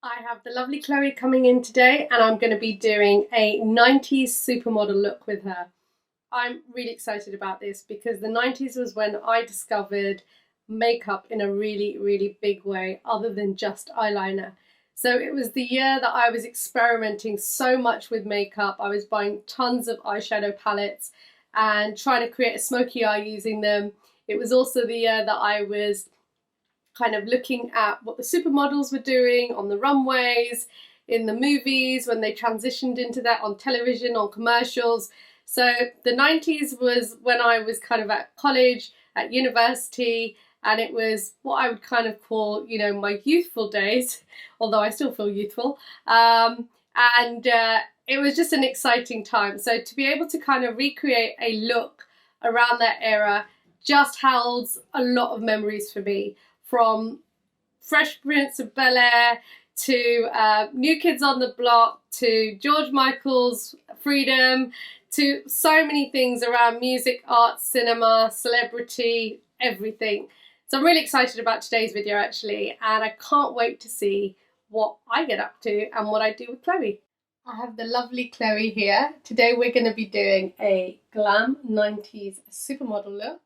I have the lovely Chloe coming in today and I'm going to be doing a 90s supermodel look with her. I'm really excited about this because the 90s was when I discovered makeup in a really big way other than just eyeliner. So it was the year that I was experimenting so much with makeup. I was buying tons of eyeshadow palettes and trying to create a smoky eye using them. It was also the year that I was kind of looking at what the supermodels were doing on the runways, in the movies, when they transitioned into that, on television, on commercials. So the 90s was when I was kind of at college, at university, and it was what I would kind of call, you know, my youthful days, although I still feel youthful. It was just an exciting time. So to be able to kind of recreate a look around that era just holds a lot of memories for me. From Fresh Prince of Bel-Air to New Kids on the Block to George Michael's Freedom to so many things around music, art, cinema, celebrity, everything. So I'm really excited about today's video actually, and I can't wait to see what I get up to and what I do with Chloe. I have the lovely Chloe here. Today we're going to be doing a glam 90s supermodel look.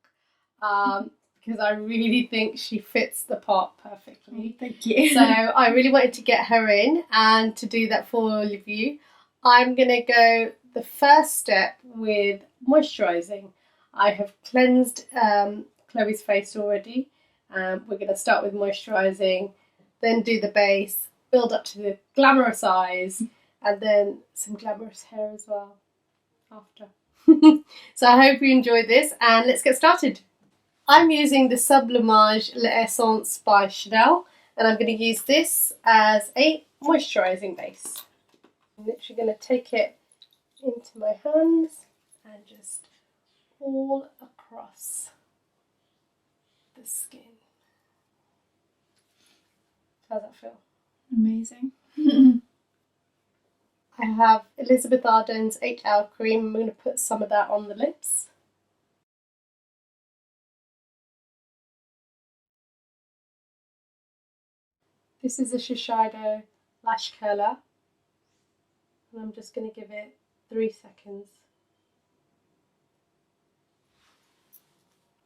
Because I really think she fits the part perfectly. Thank you. So I really wanted to get her in, and to do that for all of you, I'm going to go the first step with moisturising. I have cleansed Chloe's face already. We're going to start with moisturising, then do the base, build up to the glamorous eyes, and then some glamorous hair as well after. So I hope you enjoyed this, and let's get started. I'm using the Sublimage L'essence by Chanel, and I'm going to use this as a moisturising base. I'm literally going to take it into my hands and just all across the skin. How's that feel? Amazing. I have Elizabeth Arden's 8 Hour Cream. I'm going to put some of that on the lips. This is a Shisheido Lash Curler, and I'm just going to give it 3 seconds.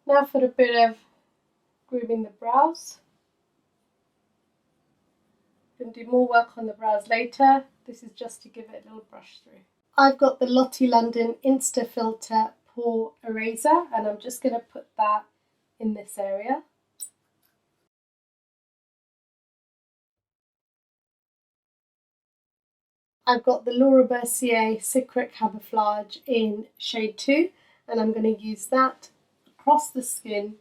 Now for a bit of grooming the brows. I'm going to do more work on the brows later. This is just to give it a little brush through. I've got the Lottie London Insta Filter Pore Eraser, and I'm just going to put that in this area. I've got the MERCIER Secret Camouflage in shade 2, and I'm going to use that across the skin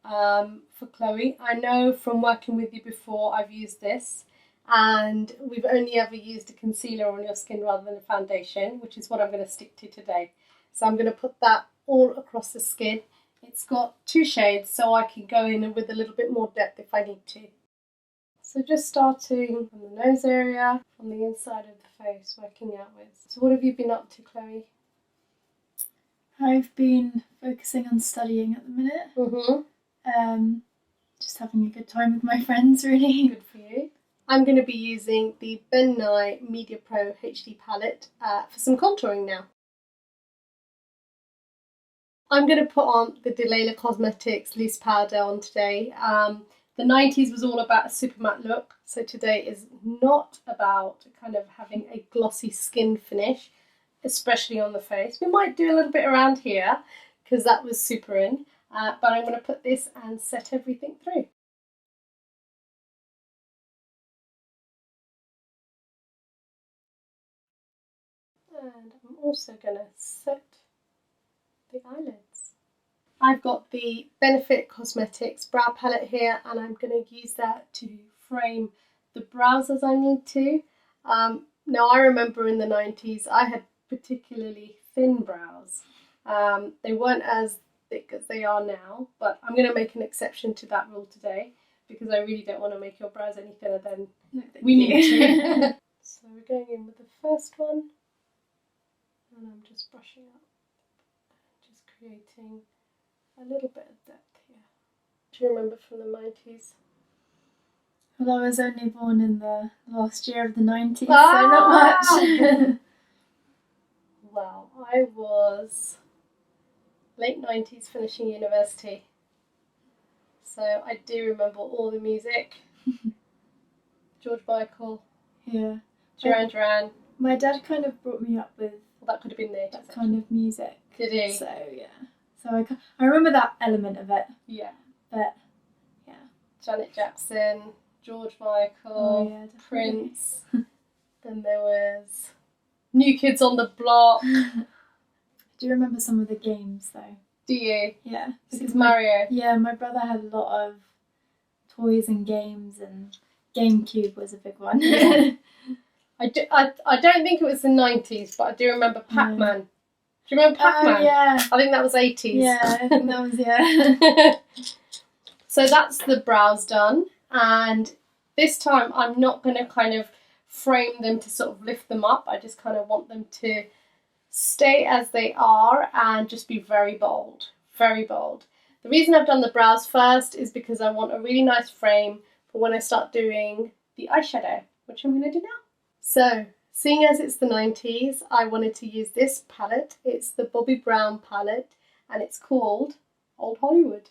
for Chloe. I know from working with you before I've used this, and we've only ever used a concealer on your skin rather than a foundation, which is what I'm going to stick to today. So I'm going to put that all across the skin. It's got 2 shades, so I can go in with a little bit more depth if I need to. So just starting from the nose area, from the inside of the face, working outwards. So what have you been up to, Chloe? I've been focusing on studying at the minute. Just having a good time with my friends, really. Good for you. I'm going to be using the Ben Nye Media Pro HD palette for some contouring now. I'm going to put on the Delilah Cosmetics loose powder on today. The 90s was all about a super matte look, so today is not about kind of having a glossy skin finish, especially on the face. We might do a little bit around here because that was super in, but I'm going to put this and set everything through. And I'm also going to set the eyelids. I've got the Benefit Cosmetics brow palette here, and I'm going to use that to frame the brows as I need to. Now I remember in the 90s I had particularly thin brows. They weren't as thick as they are now, but I'm going to make an exception to that rule today because I really don't want to make your brows any thinner than we need to. So we're going in with the first one, and I'm just brushing up, just creating a little bit of depth here. Do you remember from the 90s? Well, I was only born in the last year of the 90s, so not much. Well, I was late 90s finishing university. So I do remember all the music. George Michael. Yeah. Duran Duran. My dad kind of brought me up with that could have been there. That kind of music. Did he? So yeah. So I remember that element of it. Yeah. But yeah. Janet Jackson, George Michael, Prince. Then there was New Kids on the Block. I do remember some of the games though. Do you? Yeah. Because Mario. Yeah, my brother had a lot of toys and games, and GameCube was a big one. Yeah. I don't think it was the 90s, but I do remember Pac-Man. Do you remember Pac-Man? Yeah. I think that was 80s. Yeah, I think that was, yeah. So that's the brows done. And this time I'm not going to kind of frame them to sort of lift them up. I just kind of want them to stay as they are and just be very bold. Very bold. The reason I've done the brows first is because I want a really nice frame for when I start doing the eyeshadow, which I'm going to do now. So, seeing as it's the 90s, I wanted to use this palette. It's the Bobbi Brown palette, and it's called Old Hollywood.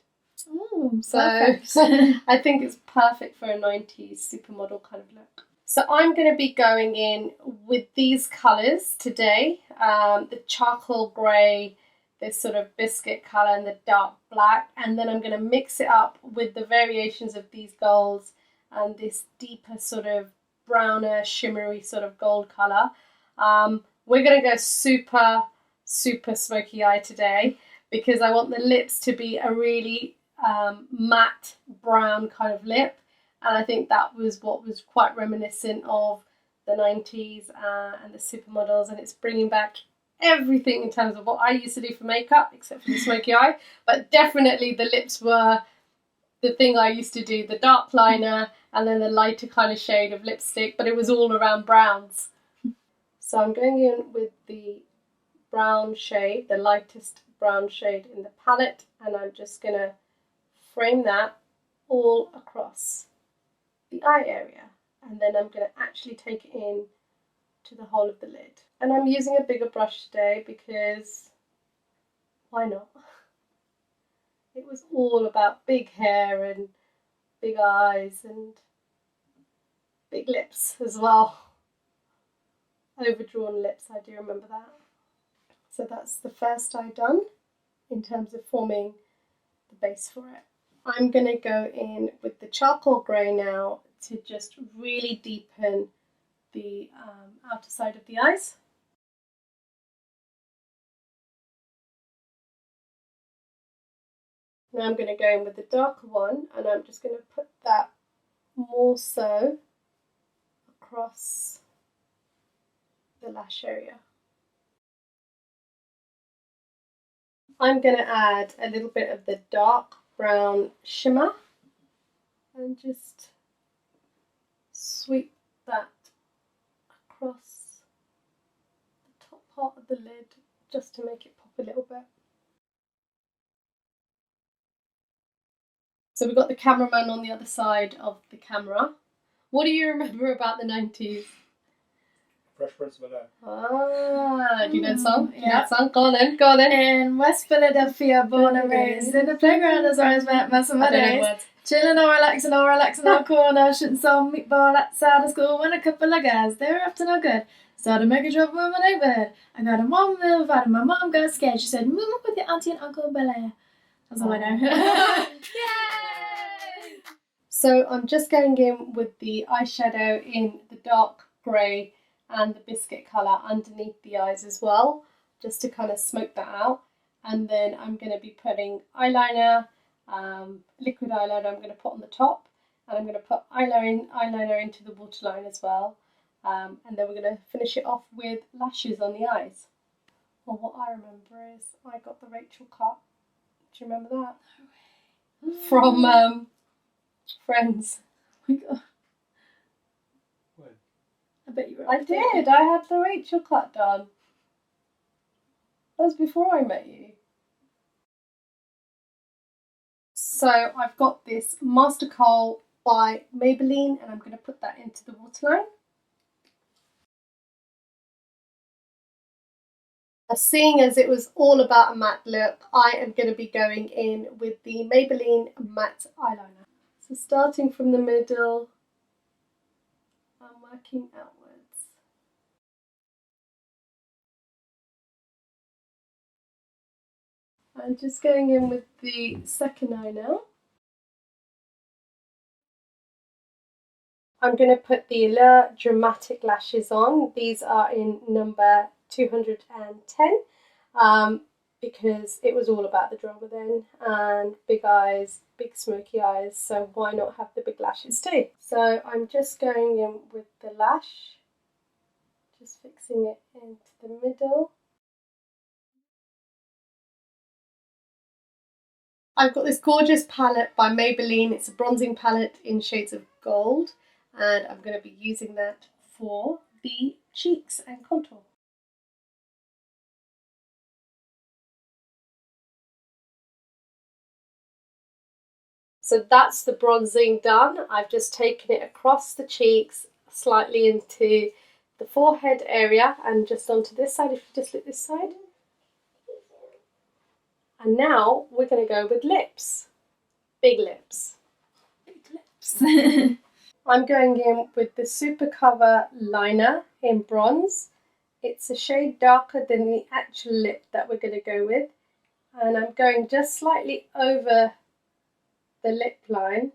Oh, so I think it's perfect for a 90s supermodel kind of look. So I'm going to be going in with these colours today, the charcoal grey, this sort of biscuit colour and the dark black, and then I'm going to mix it up with the variations of these golds and this deeper sort of browner, shimmery sort of gold colour. We're going to go super, super smoky eye today because I want the lips to be a really matte brown kind of lip, and I think that was what was quite reminiscent of the 90s and the supermodels, and it's bringing back everything in terms of what I used to do for makeup except for the smoky eye, but definitely the lips were the thing I used to do, the dark liner and then the lighter kind of shade of lipstick, but it was all around browns. So I'm going in with the brown shade, the lightest brown shade in the palette, and I'm just going to frame that all across the eye area, and then I'm going to actually take it in to the whole of the lid. And I'm using a bigger brush today because why not? It was all about big hair and big eyes and big lips as well. Overdrawn lips, I do remember that. So that's the first eye done in terms of forming the base for it. I'm going to go in with the charcoal grey now to just really deepen the outer side of the eyes. Now I'm going to go in with the darker one, and I'm just going to put that more so across the lash area. I'm going to add a little bit of the dark brown shimmer and just sweep that across the top part of the lid just to make it pop a little bit. So we've got the cameraman on the other side of the camera. What do you remember about the 90s? Fresh Prince of Bel-Air. Ah, do you know the song? Yeah. You know the song? Go on then, go on then. In West Philadelphia, born and raised, in the playground as I was met most of my I don't know the days. words. Chillin' or relaxing all corner, shooting some meatball outside of school when a couple of guys, they were up to no good. Started making trouble with my neighborhood. I got a mom little fight and my mom got scared. She said, move up with your auntie and uncle in Bel-Air. That's all I know. Yay! So I'm just going in with the eyeshadow in the dark grey and the biscuit colour underneath the eyes as well, just to kind of smoke that out. And then I'm going to be putting eyeliner, liquid eyeliner I'm going to put on the top, and I'm going to put eyeliner into the waterline as well. And then we're going to finish it off with lashes on the eyes. Well, what I remember is I got the Rachel cut. Do you remember that? No way. From Friends. Oh my god. When? I bet you were. I did. I had the Rachel cut done. That was before I met you. So I've got this Master Khol by Maybelline, and I'm going to put that into the waterline. Seeing as it was all about a matte look, I am going to be going in with the Maybelline matte eyeliner. So starting from the middle, I'm working outwards. I'm just going in with the second eye now. I'm going to put the Eylure Dramatic Lashes on. These are in number 210 because it was all about the drama then, and big eyes, big smoky eyes, so why not have the big lashes too? So I'm just going in with the lash, just fixing it into the middle. I've got this gorgeous palette by Maybelline. It's a bronzing palette in shades of gold, and I'm going to be using that for the cheeks and contour. So that's the bronzing done. I've just taken it across the cheeks, slightly into the forehead area, and just onto this side, if you just look this side. And now we're going to go with lips. Big lips. Big lips. I'm going in with the Supercover liner in bronze. It's a shade darker than the actual lip that we're going to go with. And I'm going just slightly over the lip line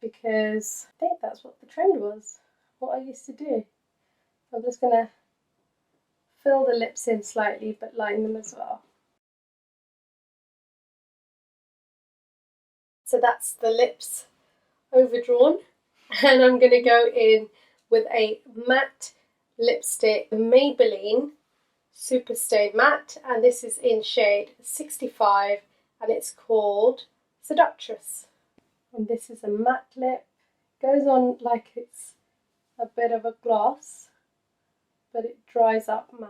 because I think that's what the trend was, what I used to do. I'm just going to fill the lips in slightly but line them as well. So that's the lips overdrawn, and I'm going to go in with a matte lipstick, the Maybelline Super Stay Matte, and this is in shade 65 and it's called Seductress. And this is a matte lip, goes on like it's a bit of a gloss, but it dries up matte.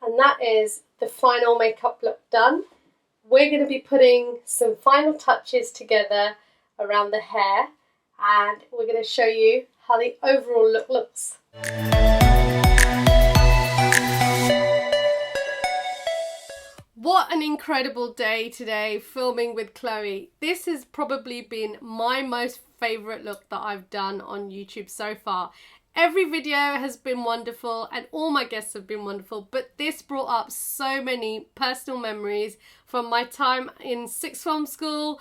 And that is the final makeup look done. We're going to be putting some final touches together around the hair, and we're going to show you how the overall look looks. What an incredible day today filming with Chloe. This has probably been my most favourite look that I've done on YouTube so far. Every video has been wonderful and all my guests have been wonderful, but this brought up so many personal memories from my time in sixth form school,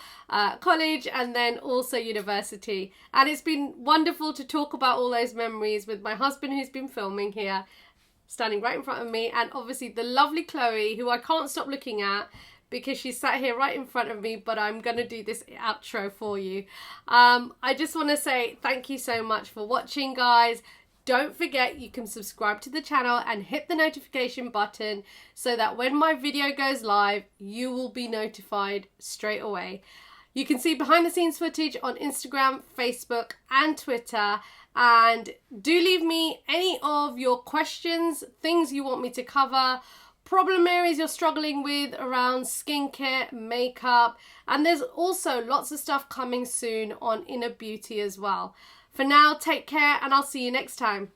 college, and then also university. And it's been wonderful to talk about all those memories with my husband, who's been filming here, standing right in front of me, and obviously the lovely Chloe, who I can't stop looking at because she's sat here right in front of me, but I'm going to do this outro for you. I just want to say thank you so much for watching, guys. Don't forget you can subscribe to the channel and hit the notification button so that when my video goes live, you will be notified straight away. You can see behind the scenes footage on Instagram, Facebook, and Twitter. And do leave me any of your questions, things you want me to cover, problem areas you're struggling with around skincare, makeup, and there's also lots of stuff coming soon on inner beauty as well. For now, take care and I'll see you next time.